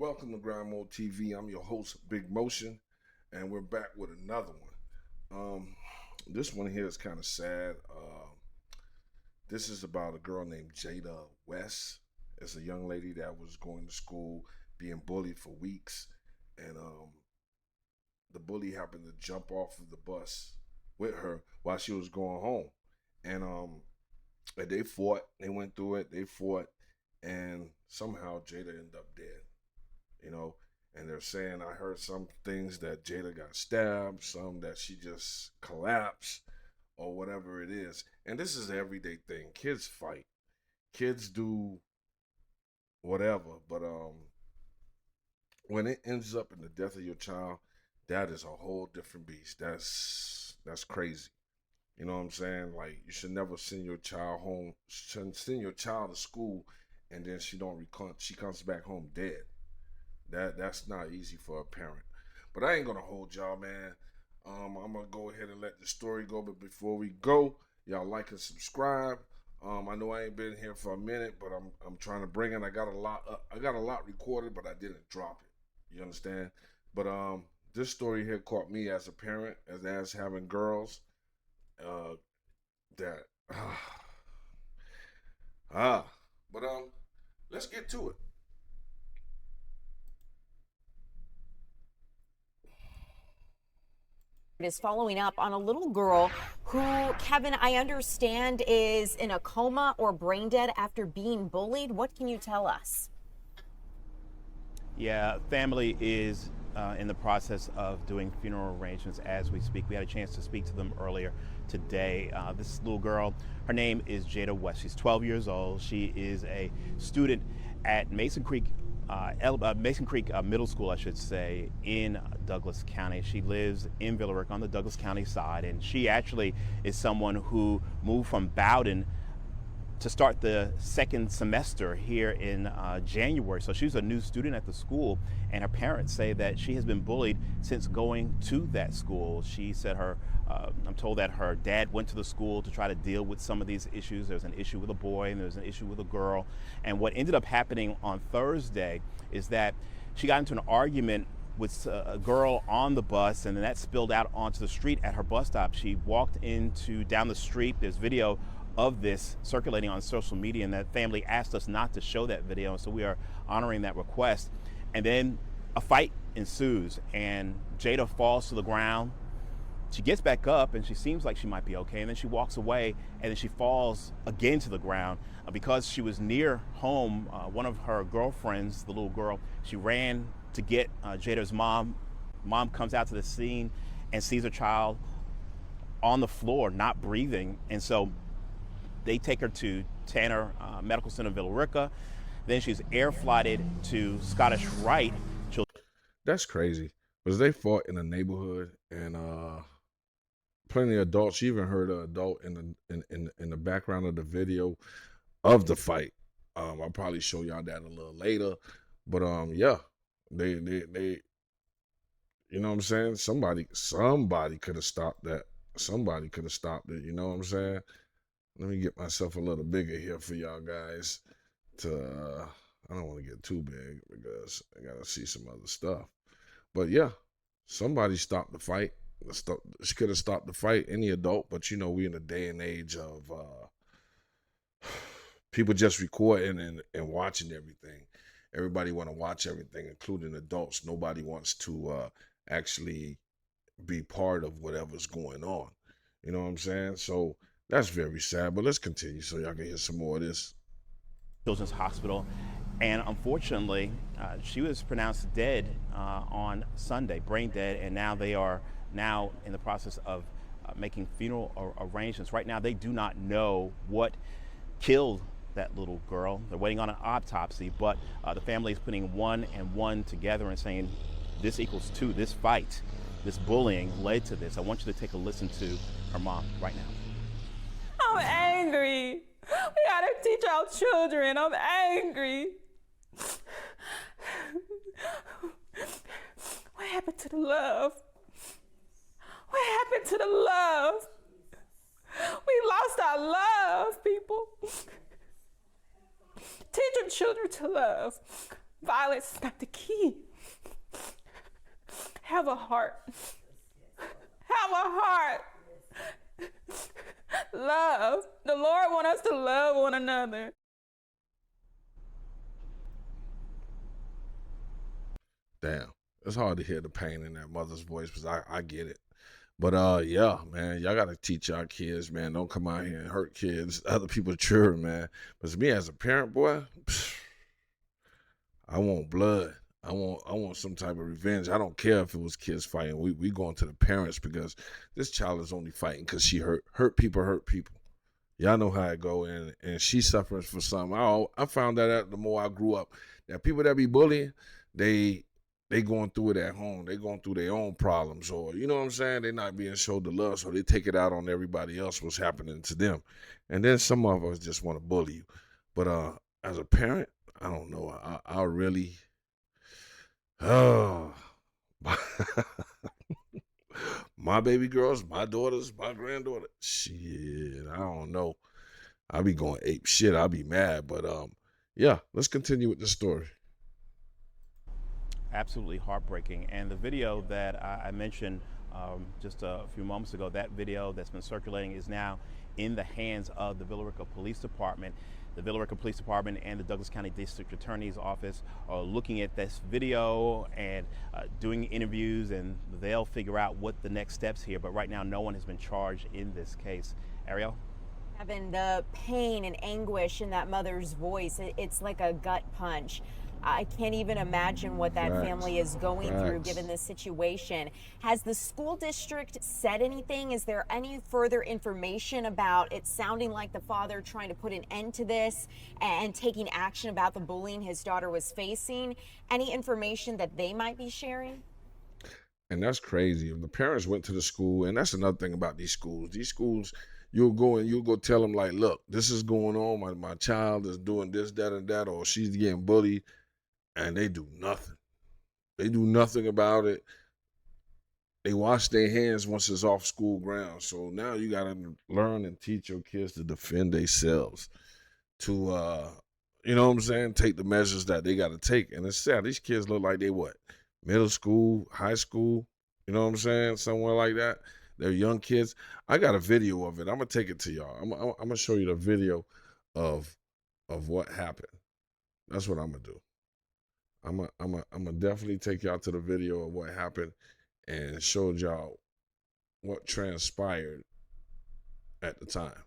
Welcome to Grind Mode TV. I'm your host, Big Motion, and we're back with another one. This one here is kind of sad. This is about a girl named Jada West. It's a young lady that was going to school, being bullied for weeks, and the bully happened to jump off of the bus with her while she was going home, and they fought. They went through it. They fought, and somehow Jada ended up dead. And they're saying, I heard some things that Jada got stabbed, some that she just collapsed, or whatever it is. And this is an everyday thing. Kids fight. Kids do whatever. But when it ends up in the death of your child, that is a whole different beast. That's crazy. You know what I'm saying? Like, you should never send your child home, send your child to school, and then she comes back home dead. That's not easy for a parent. But I ain't gonna hold y'all, man. I'm gonna go ahead and let the story go. But before we go, y'all like and subscribe. I know I ain't been here for a minute, but I'm trying to bring it. I got a lot recorded, but I didn't drop it. You understand? But this story here caught me as a parent, as having girls. But let's get to it. Is following up on a little girl who, Kevin, I understand is in a coma or brain dead after being bullied. What can you tell us? Yeah, family is in the process of doing funeral arrangements as we speak. We had a chance to speak to them earlier today. This little girl, her name is Jada West. She's 12 years old. She is a student at Mason Creek Middle School, I should say, in Douglas County. She lives in Villa Rica on the Douglas County side, and she actually is someone who moved from Bowden to start the second semester here in January. So she's a new student at the school, and her parents say that she has been bullied since going to that school. She said I'm told that her dad went to the school to try to deal with some of these issues. There's an issue with a boy and there's an issue with a girl. And what ended up happening on Thursday is that she got into an argument with a girl on the bus, and then that spilled out onto the street at her bus stop. She walked down the street. There's video of this circulating on social media, and that family asked us not to show that video, so we are honoring that request. And then a fight ensues, and Jada falls to the ground. She gets back up, and she seems like she might be okay, and then she walks away, and then she falls again to the ground. Because she was near home, one of her girlfriends, the little girl, she ran to get Jada's mom. Mom comes out to the scene and sees her child on the floor, not breathing, and so they take her to Tanner Medical Center, Villa Rica. Then she's air flighted to Scottish Rite. That's crazy, because they fought in a neighborhood, and plenty of adults. You even heard an adult in the background of the video of the fight. I'll probably show y'all that a little later. But yeah, they you know what I'm saying? Somebody could have stopped that. Somebody could have stopped it. You know what I'm saying? Let me get myself a little bigger here for y'all guys. I don't want to get too big because I gotta see some other stuff. But yeah, somebody stopped the fight. She could have stopped the fight, any adult. But we in a day and age of people just recording and watching everything. Everybody want to watch everything, including adults. Nobody wants to actually be part of whatever's going on. You know what I'm saying? So that's very sad, but let's continue so y'all can hear some more of this. Children's Hospital, and unfortunately, she was pronounced dead on Sunday, brain dead, and now they are in the process of making funeral arrangements. Right now, they do not know what killed that little girl. They're waiting on an autopsy, but the family is putting one and one together and saying this equals two. This fight, this bullying led to this. I want you to take a listen to her mom right now. I'm angry. We gotta teach our children. I'm angry. What happened to the love? What happened to the love? We lost our love, people. Teach your children to love. Violence is not the key. Have a heart. Have a heart. Love. The Lord wants us to love one another. Damn, it's hard to hear the pain in that mother's voice, because I get it. But yeah, man, y'all gotta teach y'all kids, man. Don't come out here and hurt kids, other people's children, man. But me as a parent, boy, I want blood. I want some type of revenge. I don't care if it was kids fighting. We going to the parents, because this child is only fighting because she hurt people. Y'all know how it go, and she suffers for something. I found that out the more I grew up. That people that be bullying, they going through it at home. They going through their own problems, or you know what I'm saying? They not being showed the love, so they take it out on everybody else what's happening to them. And then some of us just want to bully you. But as a parent, I don't know. I really, my baby girls, my daughters, my granddaughter, shit, I don't know. I be going ape shit. I'll be mad. But yeah, let's continue with the story. Absolutely heartbreaking. And the video that I mentioned just a few moments ago, that video that's been circulating is now in the hands of the Villa Rica Police Department. The Villa Rica Police Department and the Douglas County District Attorney's Office are looking at this video and doing interviews, and they'll figure out what the next steps here. But right now, no one has been charged in this case. Ariel? Kevin, the pain and anguish in that mother's voice, it's like a gut punch. I can't even imagine what that family is going through given this situation. Has the school district said anything? Is there any further information about it sounding like the father trying to put an end to this and taking action about the bullying his daughter was facing? Any information that they might be sharing? And that's crazy. If the parents went to the school, and that's another thing about these schools, you'll go tell them, like, look, this is going on. My child is doing this, that, and that, or she's getting bullied. And they do nothing. They do nothing about it. They wash their hands once it's off school grounds. So now you got to learn and teach your kids to defend themselves, to, you know what I'm saying, take the measures that they got to take. And it's sad. These kids look like they what? Middle school, high school, you know what I'm saying? Somewhere like that. They're young kids. I got a video of it. I'm going to take it to y'all. I'm going to show you the video of what happened. That's what I'm going to do. I'm gonna definitely take y'all to the video of what happened and showed y'all what transpired at the time.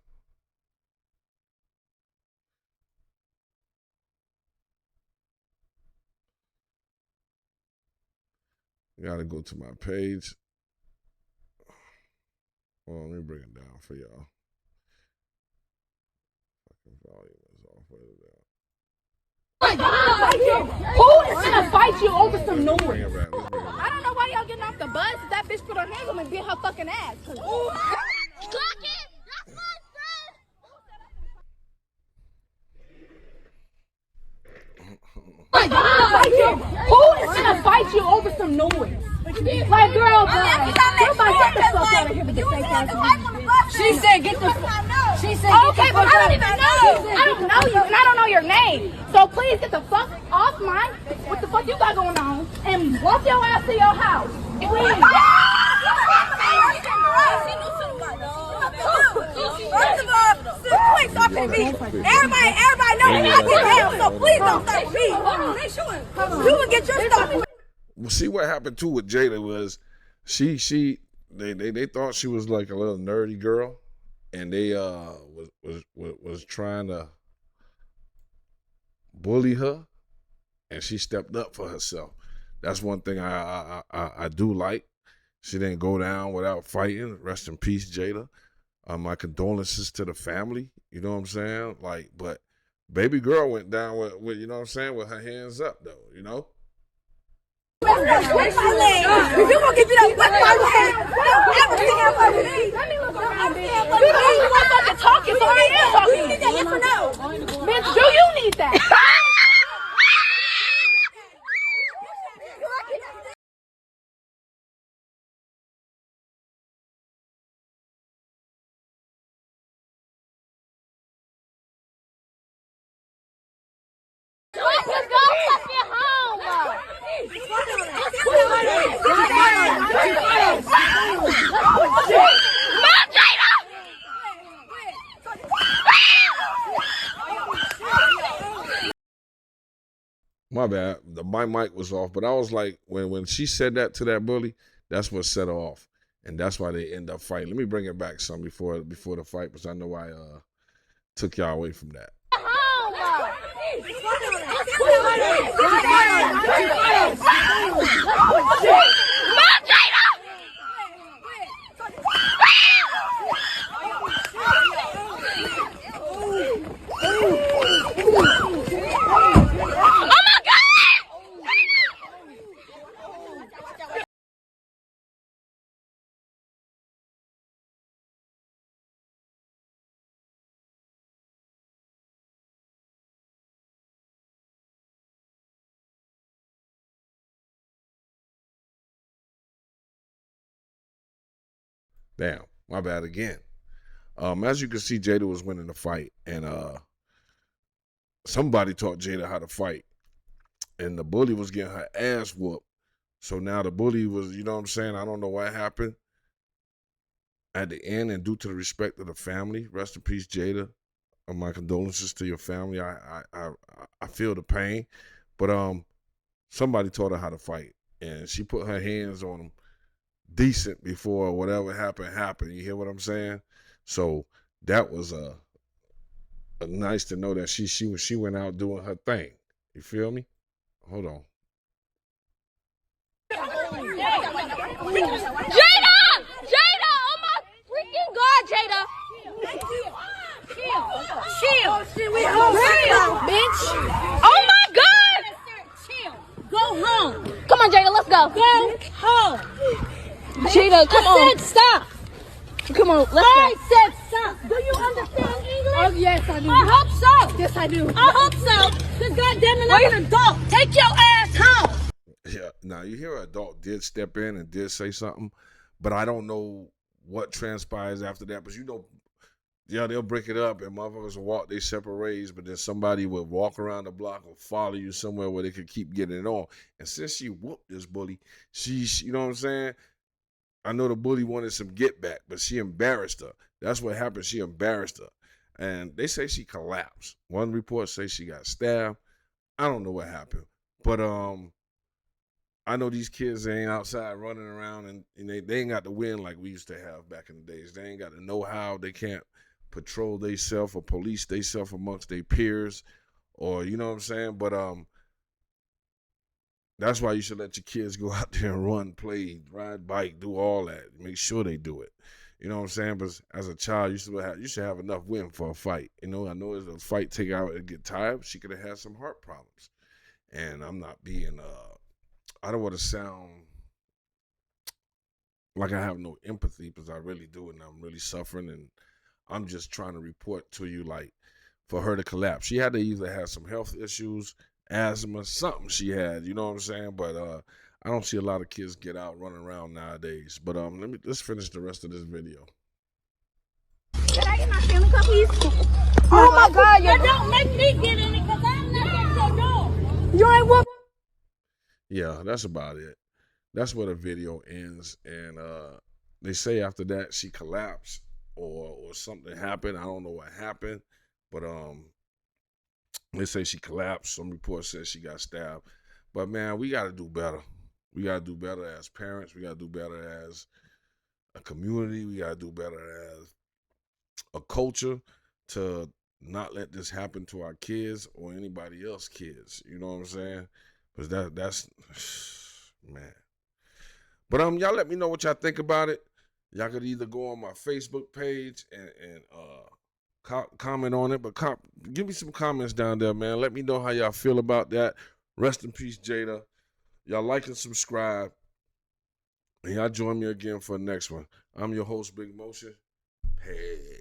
You gotta go to my page. Well, let me bring it down for y'all. Fucking volume is off. Wait it down. Who is gonna fight you over some noise? Bring it back. I don't know why y'all getting off the bus. That bitch put her hands on me and beat her fucking ass. Clock it! That's my friend! Who is gonna fight you over some noise? Like, girl, get the fuck out of here with the fake ass. She said, get the fuck. She said, okay, but I don't even know. I don't know you, and I don't know your name. So please get the fuck off mine. What the fuck you got going on? And walk your ass to your house. Please. First of all, please stop at me. Everybody knows I get down, so please don't stop at me. You will get your stuff. Well, see what happened too with Jada was they thought she was like a little nerdy girl, and they was trying to bully her, and she stepped up for herself. That's one thing I do like. She didn't go down without fighting. Rest in peace, Jada. My condolences to the family. You know what I'm saying? Like, but baby girl went down with you know what I'm saying, with her hands up though. You know. Whip my leg. If you gonna get you that, whip my leg. Don't ever sit here for me. You don't even want fucking talking, so I am talking. You need that yes or no? Bitch, do you need that? Let's go fucking home. my bad. My mic was off, but I was like, when she said that to that bully, that's what set her off, and that's why they end up fighting. Let me bring it back some before the fight, because I know I took y'all away from that. Damn, my bad again. As you can see, Jada was winning the fight, and somebody taught Jada how to fight, and the bully was getting her ass whooped. So now the bully was, you know what I'm saying? I don't know what happened at the end, and due to the respect of the family, rest in peace, Jada. My condolences to your family. I feel the pain, but somebody taught her how to fight, and she put her hands on him decent before whatever happened. You hear what I'm saying? So that was a nice to know that she went out doing her thing. You feel me? Hold on. Jada! Jada! Oh my freaking God, Jada! Chill. We home. Bitch. Oh my God! Chill. Go home. Come on, Jada, let's go. Go home. Jada, come on. I said stop. Come on, let's go. I said stop. Do you understand English? Oh, yes, I do. I hope so. Yes, I do. I hope so. Because goddamn it, I'm an adult. Take your ass home. Yeah, now you hear an adult did step in and did say something, but I don't know what transpires after that. But you know, yeah, they'll break it up and motherfuckers will walk their separate ways, but then somebody will walk around the block or follow you somewhere where they could keep getting it on. And since she whooped this bully, she you know what I'm saying? I know the bully wanted some get back, but she embarrassed her. That's what happened. She embarrassed her. And they say she collapsed. One report says she got stabbed. I don't know what happened. But I know these kids ain't outside running around and they ain't got the wind like we used to have back in the days. They ain't got the know-how. They can't patrol themselves or police themselves amongst their peers, or you know what I'm saying? But that's why you should let your kids go out there and run, play, ride bike, do all that. Make sure they do it. You know what I'm saying? But as a child, you should have enough wind for a fight. You know, I know as a fight take out and get tired, she could have had some heart problems. And I'm not being I don't want to sound like I have no empathy, because I really do, and I'm really suffering, and I'm just trying to report to you, like, for her to collapse. She had to either have some health issues, asthma, something she had, you know what I'm saying? But I don't see a lot of kids get out running around nowadays. But let's finish the rest of this video. Can I get my family cup, please? Oh my God, you don't make me get in it, because I'm not getting so dumb. You ain't what? Yeah, that's about it. That's where the video ends. And they say after that she collapsed or something happened. I don't know what happened, but they say she collapsed. Some reports said she got stabbed. But man, we got to do better. We got to do better as parents. We got to do better as a community. We got to do better as a culture to not let this happen to our kids or anybody else's kids. You know what I'm saying? Because that's man. But y'all let me know what y'all think about it. Y'all could either go on my Facebook page and comment on it, but give me some comments down there, man. Let me know how y'all feel about that. Rest in peace, Jada. Y'all like and subscribe. And y'all join me again for the next one. I'm your host, Big Motion. Hey.